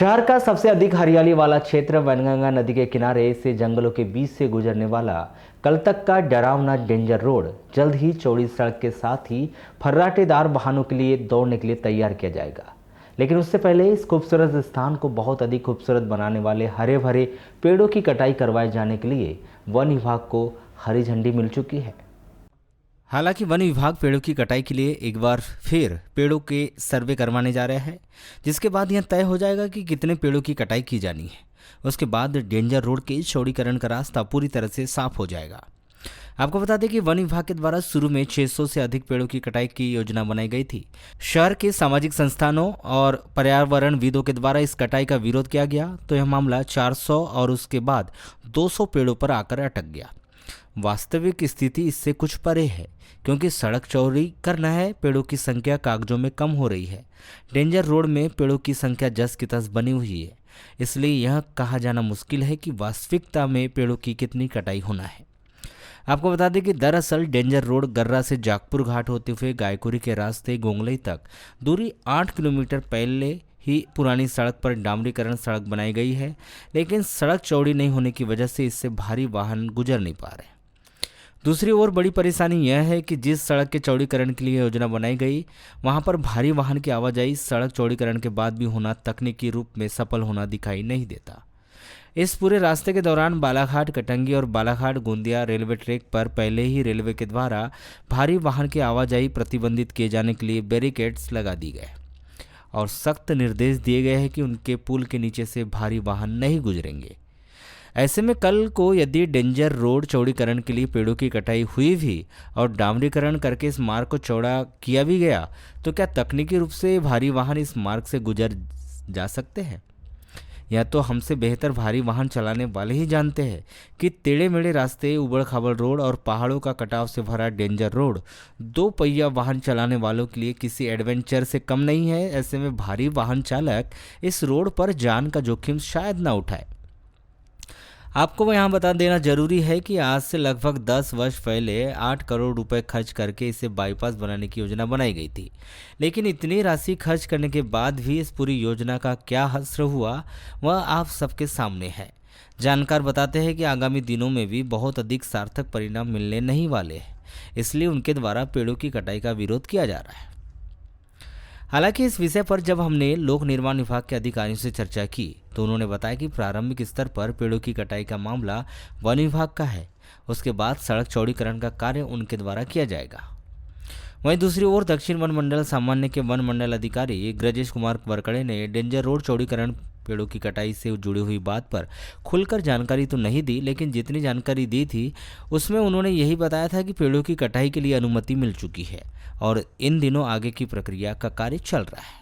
शहर का सबसे अधिक हरियाली वाला क्षेत्र वनगंगा नदी के किनारे से जंगलों के बीच से गुजरने वाला कल तक का डरावना डेंजर रोड जल्द ही चौड़ी सड़क के साथ ही फर्राटेदार वाहनों के लिए दौड़ने के लिए तैयार किया जाएगा। लेकिन उससे पहले इस खूबसूरत स्थान को बहुत अधिक खूबसूरत बनाने वाले हरे भरे पेड़ों की कटाई करवाए जाने के लिए वन विभाग को हरी झंडी मिल चुकी है। हालांकि वन विभाग पेड़ों की कटाई के लिए एक बार फिर पेड़ों के सर्वे करवाने जा रहा है, जिसके बाद यह तय हो जाएगा कि कितने पेड़ों की कटाई की जानी है। उसके बाद डेंजर रोड के चौड़ीकरण का रास्ता पूरी तरह से साफ हो जाएगा। आपको बता दें कि वन विभाग के द्वारा शुरू में 600 से अधिक पेड़ों की कटाई की योजना बनाई गई थी। शहर के सामाजिक संस्थानों और पर्यावरणविदों के द्वारा इस कटाई का विरोध किया गया तो यह मामला 400 और उसके बाद 200 पेड़ों पर आकर अटक गया। वास्तविक स्थिति इससे कुछ परे है, क्योंकि सड़क चौड़ी करना है, पेड़ों की संख्या कागजों में कम हो रही है। डेंजर रोड में पेड़ों की संख्या जस की तस बनी हुई है, इसलिए यह कहा जाना मुश्किल है कि वास्तविकता में पेड़ों की कितनी कटाई होना है। आपको बता दें कि दरअसल डेंजर रोड गर्रा से जागपुर घाट होते हुए गायकुरी के रास्ते गोंगलई तक दूरी 8 किलोमीटर पहले ही पुरानी सड़क पर डामरीकरण सड़क बनाई गई है, लेकिन सड़क चौड़ी नहीं होने की वजह से इससे भारी वाहन गुजर नहीं पा रहे। दूसरी ओर बड़ी परेशानी यह है कि जिस सड़क के चौड़ीकरण के लिए योजना बनाई गई, वहां पर भारी वाहन की आवाजाही सड़क चौड़ीकरण के बाद भी होना तकनीकी रूप में सफल होना दिखाई नहीं देता। इस पूरे रास्ते के दौरान बालाघाट कटंगी और बालाघाट गोंदिया रेलवे ट्रैक पर पहले ही रेलवे के द्वारा भारी वाहन की आवाजाही प्रतिबंधित किए जाने के लिए बैरिकेड्स लगा दी गए और सख्त निर्देश दिए गए हैं कि उनके पुल के नीचे से भारी वाहन नहीं गुजरेंगे। ऐसे में कल को यदि डेंजर रोड चौड़ीकरण के लिए पेड़ों की कटाई हुई भी और डामरीकरण करके इस मार्ग को चौड़ा किया भी गया, तो क्या तकनीकी रूप से भारी वाहन इस मार्ग से गुजर जा सकते हैं? या तो हमसे बेहतर भारी वाहन चलाने वाले ही जानते हैं कि टेढ़े मेढ़े रास्ते, उबड़ खाबड़ रोड और पहाड़ों का कटाव से भरा डेंजर रोड 2 पहिया वाहन चलाने वालों के लिए किसी एडवेंचर से कम नहीं है। ऐसे में भारी वाहन चालक इस रोड पर जान का जोखिम शायद ना उठाए। आपको यहाँ बता देना जरूरी है कि आज से लगभग 10 वर्ष पहले 8 करोड़ रुपए खर्च करके इसे बाईपास बनाने की योजना बनाई गई थी, लेकिन इतनी राशि खर्च करने के बाद भी इस पूरी योजना का क्या हश्र हुआ वह आप सबके सामने है। जानकार बताते हैं कि आगामी दिनों में भी बहुत अधिक सार्थक परिणाम मिलने नहीं वाले हैं, इसलिए उनके द्वारा पेड़ों की कटाई का विरोध किया जा रहा है। हालांकि इस विषय पर जब हमने लोक निर्माण विभाग के अधिकारियों से चर्चा की तो उन्होंने बताया कि प्रारंभिक स्तर पर पेड़ों की कटाई का मामला वन विभाग का है, उसके बाद सड़क चौड़ीकरण का कार्य उनके द्वारा किया जाएगा। वहीं दूसरी ओर दक्षिण वन मंडल सामान्य के वन मंडल अधिकारी ब्रजेश कुमार वरकड़े ने डेंजर रोड चौड़ीकरण पेड़ों की कटाई से जुड़ी हुई बात पर खुलकर जानकारी तो नहीं दी, लेकिन जितनी जानकारी दी थी उसमें उन्होंने यही बताया था कि पेड़ों की कटाई के लिए अनुमति मिल चुकी है और इन दिनों आगे की प्रक्रिया का कार्य चल रहा है।